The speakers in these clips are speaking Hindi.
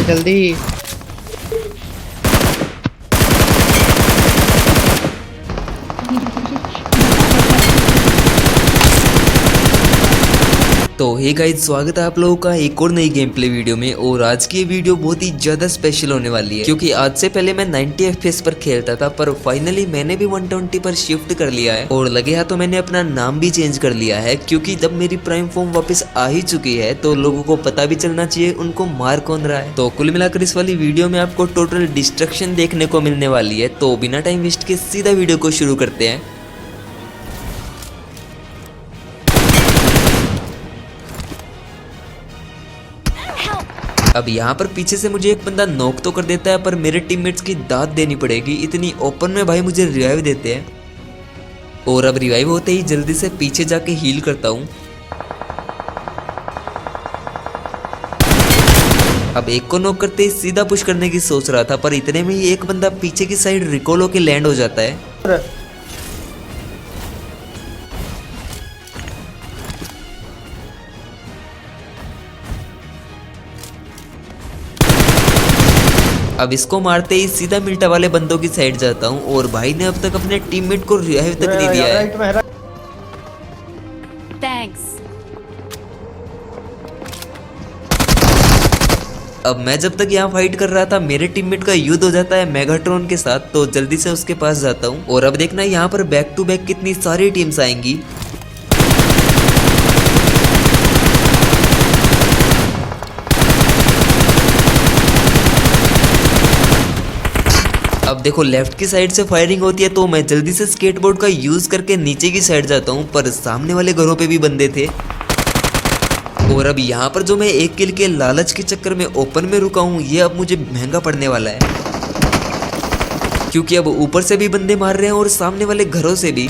जल्दी। तो हे गाइस, स्वागत है आप लोगों का एक और नई गेम प्ले वीडियो में। और आज की ये वीडियो बहुत ही ज्यादा स्पेशल होने वाली है, क्योंकि आज से पहले मैं 90 FPS पर खेलता था, पर फाइनली मैंने भी 120 पर शिफ्ट कर लिया है। और लगे हाथों मैंने अपना नाम भी चेंज कर लिया है, क्योंकि जब मेरी प्राइम फॉर्म वापस आ ही चुकी है तो लोगों को पता भी चलना चाहिए उनको मार कौन रहा है। तो कुल मिलाकर इस वाली वीडियो में आपको टोटल डिस्ट्रक्शन देखने को मिलने वाली है। तो बिना टाइम वेस्ट के सीधा वीडियो को शुरू करते हैं। अब यहाँ पर पीछे से मुझे एक बंदा नॉक तो कर देता है, पर मेरे टीममेट्स की दाद देनी पड़ेगी। इतनी ओपन में भाई मुझे रिवाइव देते हैं। और अब रिवाइव होते ही जल्दी से पीछे जाके हील करता हूँ। अब एक को नॉक करते ही सीधा पुश करने की सोच रहा था, पर इतने में ही एक बंदा पीछे की साइड रिकॉल होके लैंड हो जाता है। अब इसको मारते ही सीधा मिल्टा वाले बंदों की साइड जाता हूँ। और भाई ने अब तक अपने टीममेट को रिवाइव तक नहीं दिया है। थैंक्स। अब मैं जब तक यहाँ फाइट कर रहा था, मेरे टीममेट का युद्ध हो जाता है मेगाट्रॉन के साथ। तो जल्दी से उसके पास जाता हूँ। और अब देखना यहाँ पर बैक टू बैक कितनी सारी टीम्स आएंगी। अब देखो लेफ्ट की साइड से फायरिंग होती है, तो मैं जल्दी से स्केटबोर्ड का यूज करके नीचे की साइड जाता हूँ, पर सामने वाले घरों पे भी बंदे थे। और अब यहाँ पर जो मैं एक किल के लालच के चक्कर में ओपन में रुका हूँ, ये अब मुझे महंगा पड़ने वाला है, क्योंकि अब ऊपर से भी बंदे मार रहे हैं और सामने वाले घरों से भी।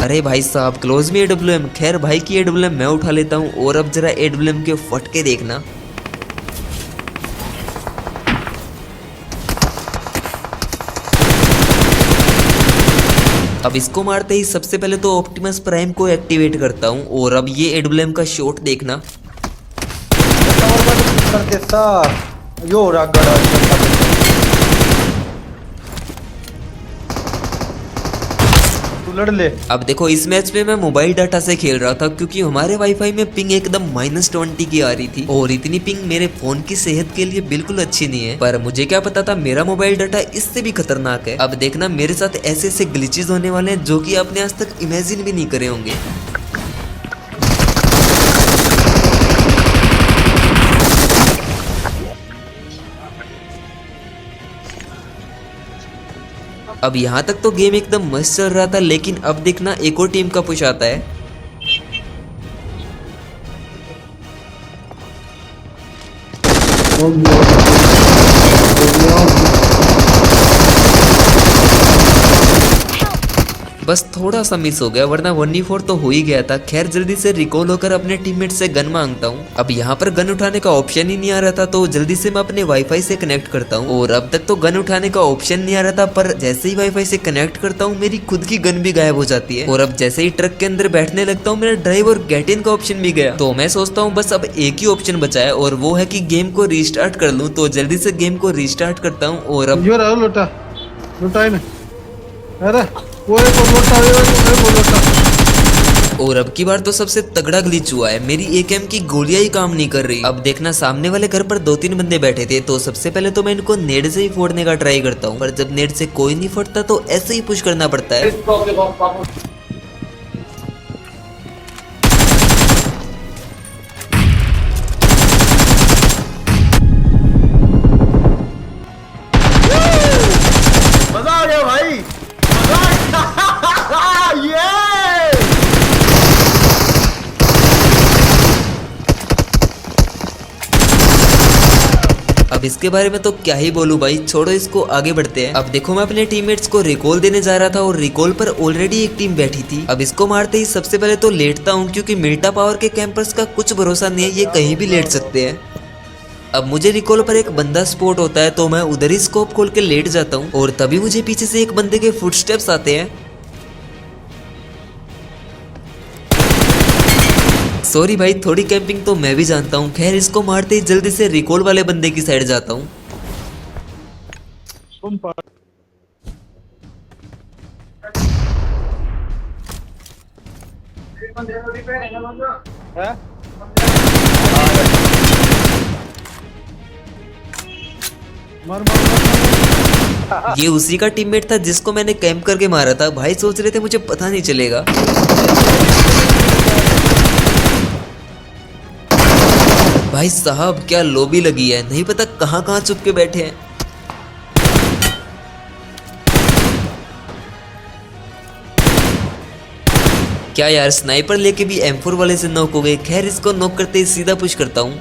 अरे भाई साहब, क्लोज में AWM। खैर भाई की AWM मैं उठा लेता हूँ। और अब जरा AWM के फटके देखना। अब इसको मारते ही सबसे पहले तो ऑप्टिमस प्राइम को एक्टिवेट करता हूँ। और अब ये AWM का शॉट देखना। लड़ ले। अब देखो इस मैच में मैं मोबाइल डाटा से खेल रहा था, क्योंकि हमारे वाईफाई में पिंग एकदम -20 की आ रही थी। और इतनी पिंग मेरे फोन की सेहत के लिए बिल्कुल अच्छी नहीं है। पर मुझे क्या पता था मेरा मोबाइल डाटा इससे भी खतरनाक है। अब देखना मेरे साथ ऐसे ऐसे ग्लिचेस होने वाले हैं जो कि आपने आज तक इमेजिन भी नहीं करे होंगे। अब यहाँ तक तो गेम एकदम मस्त चल रहा था, लेकिन अब देखना एक और टीम का पुश आता है। बस थोड़ा सा मिस हो गया, वरना 1v4 तो हो ही गया था। खैर जल्दी से रिकॉल होकर अपने टीममेट से गन मांगता हूँ। अब यहाँ पर गन उठाने का ऑप्शन ही नहीं आ रहा था, तो जल्दी से मैं अपने वाईफाई से कनेक्ट करता हूँ। और अब तक तो गन उठाने का ऑप्शन नहीं आ रहा था, पर जैसे ही वाईफाई से कनेक्ट करता हूँ मेरी खुद की गन भी गायब हो जाती है। और अब जैसे ही ट्रक के अंदर बैठने लगता हूँ, मेरा ड्राइव और गेट इन का ऑप्शन भी गया। तो मैं सोचता हूँ बस अब एक ही ऑप्शन बचा है, और वो है कि गेम को रिस्टार्ट कर लूँ। तो जल्दी से गेम को रिस्टार्ट करता हूँ। और अब और अब की बार तो सबसे तगड़ा ग्लिच हुआ है, मेरी AKM की गोलियां ही काम नहीं कर रही। अब देखना सामने वाले घर पर 2-3 बंदे बैठे थे, तो सबसे पहले तो मैं इनको नेट से ही फोड़ने का ट्राई करता हूँ। पर जब नेट से कोई नहीं फटता तो ऐसे ही पुश करना पड़ता है। मजा आ गया भाई, मजा आ गया। अब इसके बारे में तो क्या ही बोलूं भाई, छोड़ो इसको, आगे बढ़ते हैं। अब देखो मैं अपने टीममेट्स को रिकॉल देने जा रहा था, और रिकॉल पर ऑलरेडी एक टीम बैठी थी। अब इसको मारते ही सबसे पहले तो लेटता हूँ, क्योंकि मिल्टा पावर के कैंपर्स का कुछ भरोसा नहीं है, ये कहीं भी लेट सकते हैं। अब मुझे रिकॉल पर एक बंदा स्पॉट होता है, तो मैं उधर ही स्कोप खोल के लेट जाता हूँ। और तभी मुझे पीछे से एक बंदे के फुटस्टेप्स आते हैं। सॉरी भाई, थोड़ी कैंपिंग तो मैं भी जानता हूँ। खैर इसको मारते ही जल्दी से रिकॉल वाले बंदे की साइड जाता हूँ। ये उसी का टीममेट था जिसको मैंने कैंप करके मारा था। भाई सोच रहे थे मुझे पता नहीं चलेगा। भाई साहब क्या लॉबी लगी है, नहीं पता कहां कहां छुप के बैठे हैं। क्या यार, स्नाइपर लेके भी M4 वाले से नॉक हो गए। खैर इसको नॉक करते ही सीधा पुश करता हूँ।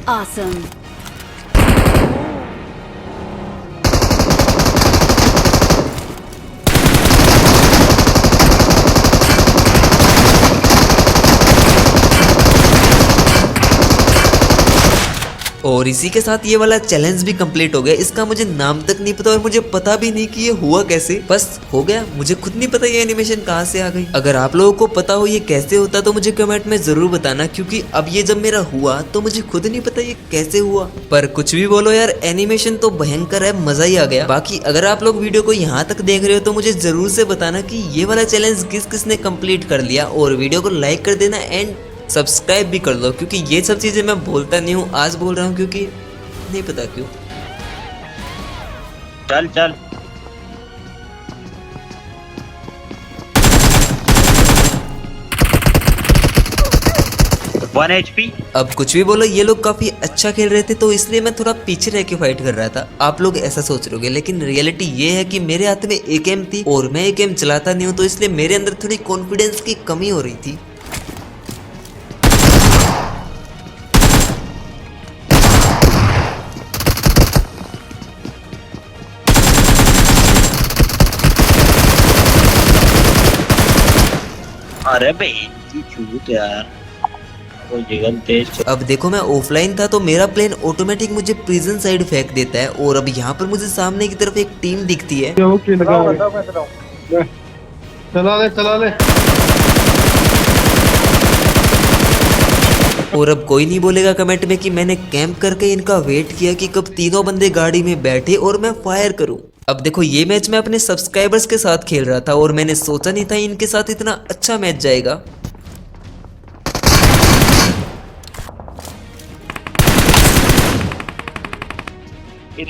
Awesome. और इसी के साथ ये वाला चैलेंज भी कंप्लीट हो गया। इसका मुझे नाम तक नहीं पता और मुझे पता भी नहीं कि ये हुआ कैसे, बस हो गया। मुझे खुद नहीं पता ये एनिमेशन कहाँ से आ गई। अगर आप लोगों को पता हो ये कैसे होता तो मुझे कमेंट में जरूर बताना, क्योंकि अब ये जब मेरा हुआ तो मुझे खुद नहीं पता ये कैसे हुआ। पर कुछ भी बोलो यार, एनिमेशन तो भयंकर है, मजा ही आ गया। बाकी अगर आप लोग वीडियो को यहाँ तक देख रहे हो तो मुझे जरूर से बताना कि ये वाला चैलेंज किस किसने कंप्लीट कर लिया, और वीडियो को लाइक कर देना एंड सब्सक्राइब भी कर लो, क्योंकि ये सब चीजें मैं बोलता नहीं हूँ, आज बोल रहा हूँ क्योंकि नहीं पता क्यों। चल चल 1 HP। अब कुछ भी बोलो, ये लोग काफी अच्छा खेल रहे थे तो इसलिए मैं थोड़ा पीछे रह के फाइट कर रहा था। आप लोग ऐसा सोच रहे होगे, लेकिन रियलिटी ये है कि मेरे हाथ में AK थी और मैं AK चलाता नहीं हूँ, तो इसलिए मेरे अंदर थोड़ी कॉन्फिडेंस की कमी हो रही थी। अरे भाई झूठ यार, वो जगन तेज। अब देखो मैं ऑफलाइन था तो मेरा प्लेन ऑटोमेटिक मुझे प्रिजन साइड फेंक देता है, और अब यहाँ पर मुझे सामने की तरफ एक टीम दिखती है। चला ले। और अब कोई नहीं बोलेगा कमेंट में कि मैंने कैंप करके इनका वेट किया कि कब तीनों बंदे गाड़ी में बैठे और मैं फायर करूं। अब देखो ये मैच मैं अपने सब्सक्राइबर्स के साथ खेल रहा था और मैंने सोचा नहीं था इनके साथ इतना अच्छा मैच जाएगा।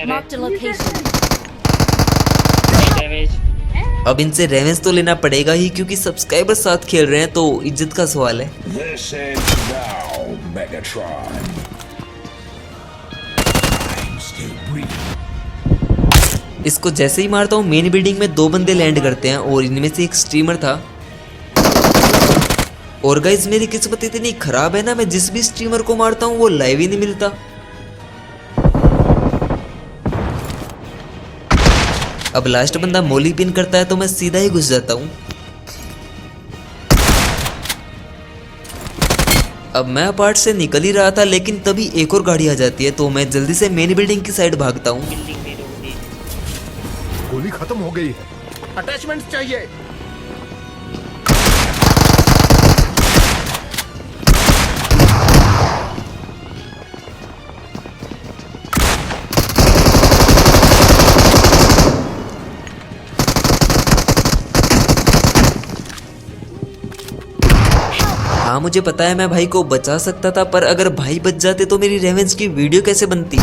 Marked a location. अब इनसे रेवेंस तो लेना पड़ेगा ही, क्योंकि सब्सक्राइबर साथ खेल रहे हैं तो इज्जत का सवाल है। This ends now, Megatron. I'm still breathing. इसको जैसे ही मारता हूँ मेन बिल्डिंग में 2 बंदे लैंड करते हैं और इनमें से एक स्ट्रीमर था। और गाइस मेरी किस्मत इतनी खराब है ना, मैं जिस भी स्ट्रीमर को मारता हूँ वो लाइव ही नहीं मिलता। अब लास्ट बंदा मोली पिन करता है तो मैं सीधा ही घुस जाता हूँ। अब मैं अपार्ट से निकल ही रहा था, लेकिन तभी एक और गाड़ी आ जाती है तो मैं जल्दी से मेन बिल्डिंग की साइड भागता हूँ। गोली खत्म हो गई है, अटैचमेंट चाहिए। हाँ मुझे पता है मैं भाई को बचा सकता था, पर अगर भाई बच जाते तो मेरी रेवेंस की वीडियो कैसे बनती।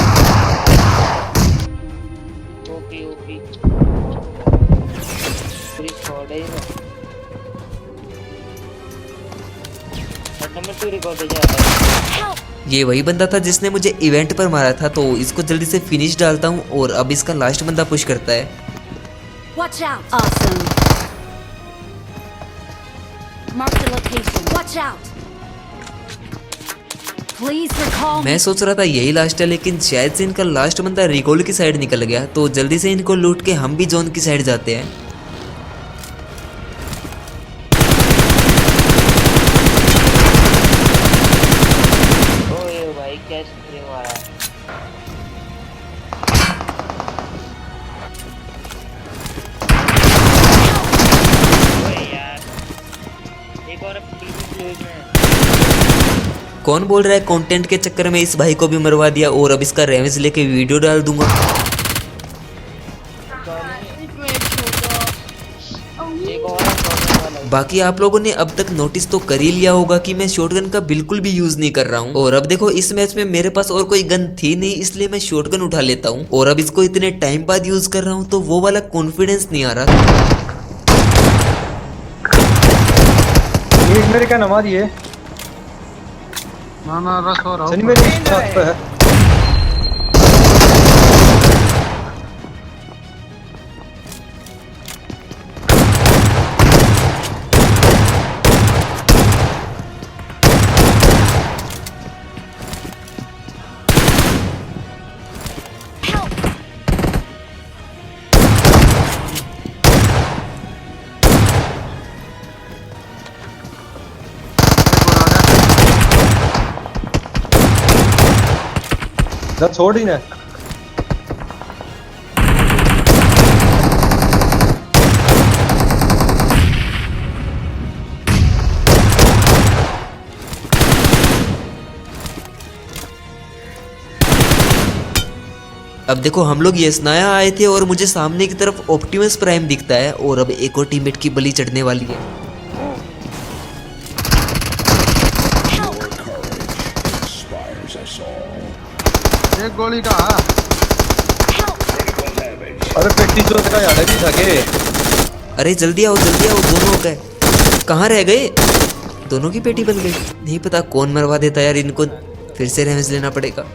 ये वही बंदा था जिसने मुझे इवेंट पर मारा था, तो इसको जल्दी से फिनिश डालता हूँ और अब इसका लास्ट बंदा पुश करता है। Watch out. Awesome. Marked a location. Watch out. Please recall. मैं सोच रहा था यही लास्ट है, लेकिन शायद से इनका लास्ट बंदा रिकॉल की साइड निकल गया, तो जल्दी से इनको लूट के हम भी जोन की साइड जाते हैं। कौन बोल रहा है कंटेंट के चक्कर में इस भाई को भी मरवा दिया और अब इसका रेवेंज लेके वीडियो डाल दूंगा। बाकी आप लोगों ने अब तक नोटिस तो कर ही लिया होगा कि मैं शॉटगन का बिल्कुल भी यूज नहीं कर रहा हूँ। और अब देखो इस मैच में मेरे पास और कोई गन थी नहीं, इसलिए मैं शॉटगन उठा लेता हूँ। और अब इसको इतने टाइम बाद यूज कर रहा हूँ तो वो वाला कॉन्फिडेंस नहीं आ रहा। ये मेरे क्या नमाज ये ना रस हो रहा सनी मेरी छत पे है। ना छोड़ ही ना। अब देखो हम लोग ये स्नाया आए थे और मुझे सामने की तरफ ऑप्टिमस प्राइम दिखता है और अब एक और टीममेट की बलि चढ़ने वाली है। Inspires us all. एक गोली का अरे पेटी चोट का याद है कि थके। अरे जल्दी आओ दोनों हो गए। कहाँ रह गए? दोनों की पेटी बन गई। नहीं पता कौन मरवा देता यार इनको, फिर से रेवेंज लेना पड़ेगा।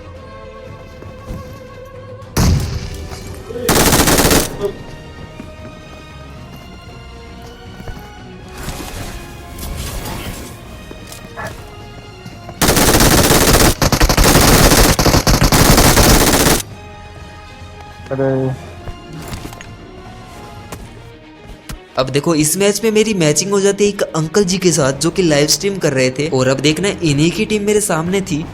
अरे अब देखो इस मैच में मेरी मैचिंग हो जाती है एक अंकल जी के साथ जो कि लाइव स्ट्रीम कर रहे थे। और अब देखना इन्हीं की टीम मेरे सामने थी।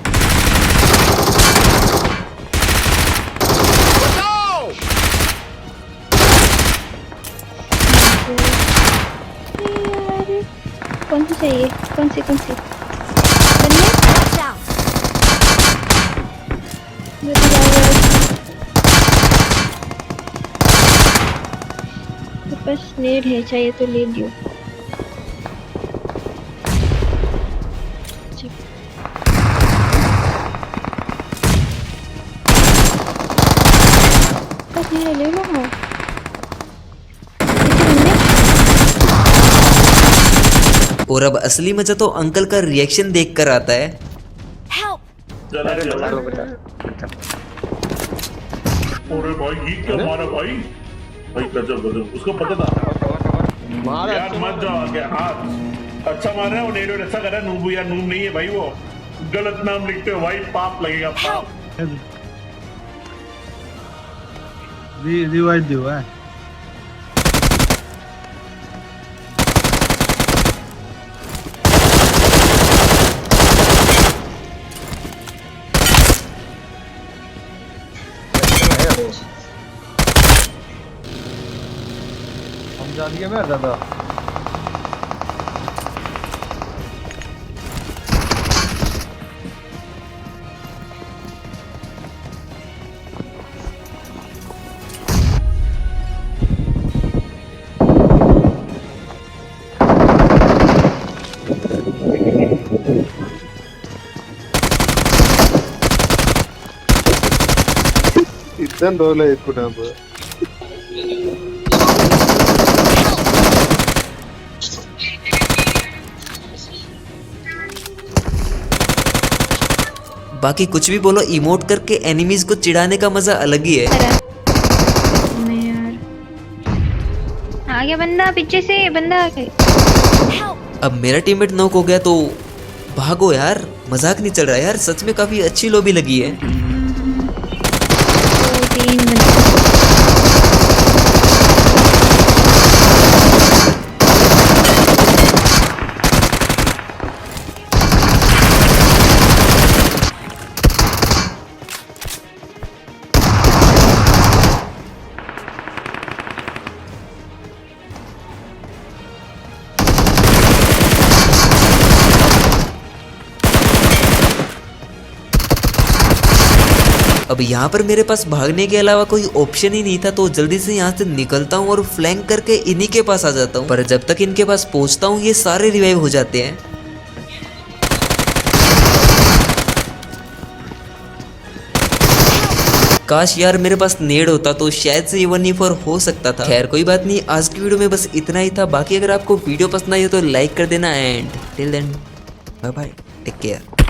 कौन सी चाहिए? कौन सी Watch out! बस नेड है, चाहिए तो ले लियो। बस नेड ले लो। हाँ और अब असली मजा तो अंकल का रिएक्शन देखकर आता है। Help! अरे भाई ये क्या मारा भाई गजब उसको पता था यार मत जाओ आगे। हाँ अच्छा मार रहा है वो, नेडो अच्छा कर रहा है। नूबू यार नूब नहीं है भाई, वो गलत नाम लिखते हो भाई, पाप लगेगा पाप। रिवाइव दियो है। हम जा दिए मैं दादा। इतने रोल है इसको नाम बाकी कुछ भी बोलो, इमोट करके एनिमीज को चिढ़ाने का मजा अलग ही है। नहीं यार, आ गया बंदा, पीछे से बंदा आ गया। अब मेरा टीममेट नॉक हो गया तो भागो यार, मजाक नहीं चल रहा यार, सच में काफी अच्छी लॉबी लगी है। 3 बंदे। अब यहाँ पर मेरे पास भागने के अलावा कोई ऑप्शन ही नहीं था, तो जल्दी से यहाँ से निकलता हूँ और फ्लैंक करके इन्हीं के पास आ जाता हूँ। पर जब तक इनके पास पहुँचता हूँ ये सारे रिवाइव हो जाते हैं। काश यार मेरे पास नेड होता तो शायद से ये 1v4 हो सकता था। खैर कोई बात नहीं, आज की वीडियो में बस इतना ही था। बाकी अगर आपको वीडियो पसंद आई हो तो लाइक कर देना and till then bye bye, take care.